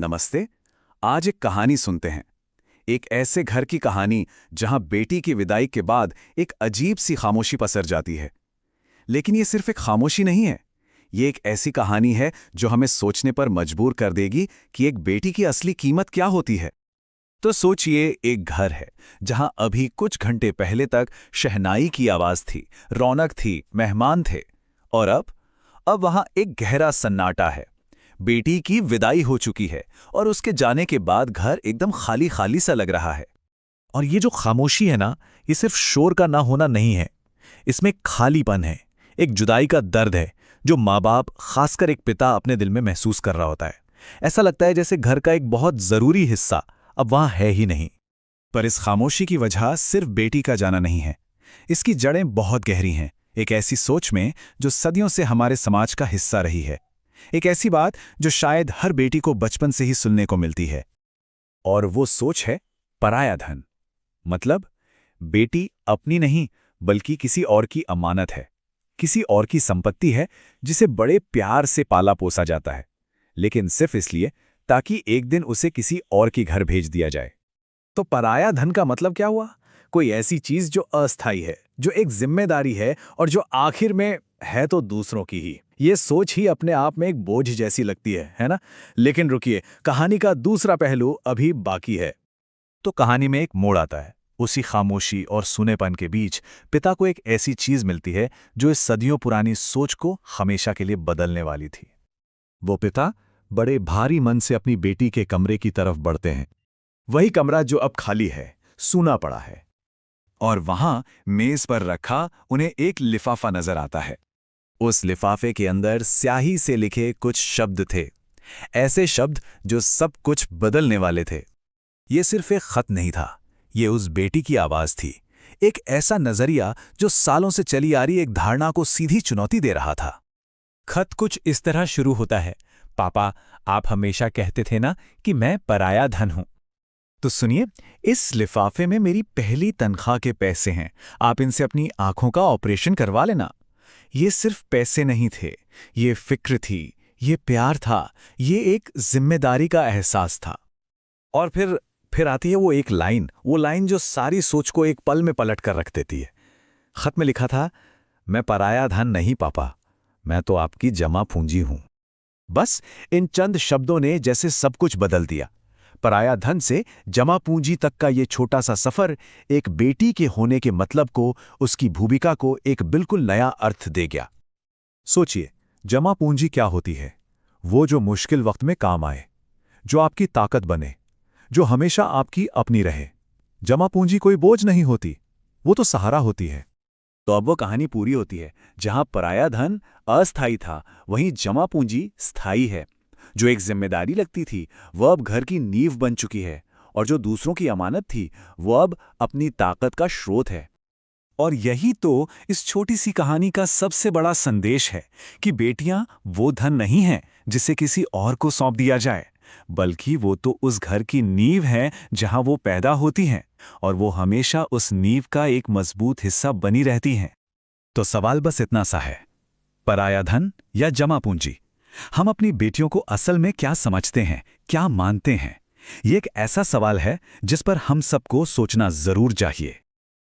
नमस्ते। आज एक कहानी सुनते हैं। एक ऐसे घर की कहानी जहां बेटी की विदाई के बाद एक अजीब सी खामोशी पसर जाती है। लेकिन ये सिर्फ एक खामोशी नहीं है, ये एक ऐसी कहानी है जो हमें सोचने पर मजबूर कर देगी कि एक बेटी की असली कीमत क्या होती है। तो सोचिए, एक घर है जहां अभी कुछ घंटे पहले तक शहनाई की आवाज थी, रौनक थी, मेहमान थे, और अब वहां एक गहरा सन्नाटा है। बेटी की विदाई हो चुकी है और उसके जाने के बाद घर एकदम खाली खाली सा लग रहा है। और ये जो खामोशी है ना, ये सिर्फ शोर का ना होना नहीं है। इसमें खालीपन है, एक जुदाई का दर्द है जो माँ बाप, खासकर एक पिता, अपने दिल में महसूस कर रहा होता है। ऐसा लगता है जैसे घर का एक बहुत जरूरी हिस्सा अब वहां है ही नहीं। पर इस खामोशी की वजह सिर्फ बेटी का जाना नहीं है। इसकी जड़ें बहुत गहरी हैं, एक ऐसी सोच में जो सदियों से हमारे समाज का हिस्सा रही है। एक ऐसी बात जो शायद हर बेटी को बचपन से ही सुनने को मिलती है। और वो सोच है पराया धन। मतलब बेटी अपनी नहीं बल्कि किसी और की अमानत है, किसी और की संपत्ति है जिसे बड़े प्यार से पाला पोसा जाता है, लेकिन सिर्फ इसलिए ताकि एक दिन उसे किसी और के घर भेज दिया जाए। तो पराया धन का मतलब क्या हुआ? कोई ऐसी चीज जो अस्थायी है, जो एक जिम्मेदारी है और जो आखिर में है तो दूसरों की ही। ये सोच ही अपने आप में एक बोझ जैसी लगती है ना? लेकिन रुकिए, कहानी का दूसरा पहलू अभी बाकी है। तो कहानी में एक मोड़ आता है। उसी खामोशी और सुनेपन के बीच पिता को एक ऐसी चीज मिलती है जो इस सदियों पुरानी सोच को हमेशा के लिए बदलने वाली थी। वो पिता बड़े भारी मन से अपनी बेटी के कमरे की तरफ बढ़ते हैं। वही कमरा जो अब खाली है, सूना पड़ा है। और वहां मेज पर रखा उन्हें एक लिफाफा नजर आता है। उस लिफाफे के अंदर स्याही से लिखे कुछ शब्द थे, ऐसे शब्द जो सब कुछ बदलने वाले थे। ये सिर्फ एक खत नहीं था, ये उस बेटी की आवाज थी, एक ऐसा नजरिया जो सालों से चली आ रही एक धारणा को सीधी चुनौती दे रहा था। खत कुछ इस तरह शुरू होता है, पापा, आप हमेशा कहते थे ना कि मैं पराया धन हूं। तो सुनिए, इस लिफाफे में मेरी पहली तनख्वाह के पैसे हैं, आप इनसे अपनी आंखों का ऑपरेशन करवा लेना। ये सिर्फ पैसे नहीं थे, ये फिक्र थी, ये प्यार था, ये एक जिम्मेदारी का एहसास था। और फिर आती है वो एक लाइन, वो लाइन जो सारी सोच को एक पल में पलट कर रख देती है। खत में लिखा था, मैं पराया धन नहीं पापा, मैं तो आपकी जमा पूंजी हूं। बस इन चंद शब्दों ने जैसे सब कुछ बदल दिया। पराया धन से जमा पूंजी तक का ये छोटा सा सफर एक बेटी के होने के मतलब को, उसकी भूमिका को एक बिल्कुल नया अर्थ दे गया। सोचिए, जमा पूंजी क्या होती है? वो जो मुश्किल वक्त में काम आए, जो आपकी ताकत बने, जो हमेशा आपकी अपनी रहे। जमा पूंजी कोई बोझ नहीं होती, वो तो सहारा होती है। तो अब वो कहानी पूरी होती है, जहां पराया धन अस्थायी था, वहीं जमा पूंजी स्थायी है। जो एक जिम्मेदारी लगती थी, वह अब घर की नींव बन चुकी है, और जो दूसरों की अमानत थी, वो अब अपनी ताकत का स्रोत है। और यही तो इस छोटी सी कहानी का सबसे बड़ा संदेश है कि बेटियां वो धन नहीं हैं जिसे किसी और को सौंप दिया जाए, बल्कि वो तो उस घर की नींव है जहां वो पैदा होती हैं, और वो हमेशा उस नींव का एक मजबूत हिस्सा बनी रहती हैं। तो सवाल बस इतना सा है, पराया धन या जमा पूंजी? हम अपनी बेटियों को असल में क्या समझते हैं, क्या मानते हैं? ये एक ऐसा सवाल है जिस पर हम सबको सोचना जरूर चाहिए।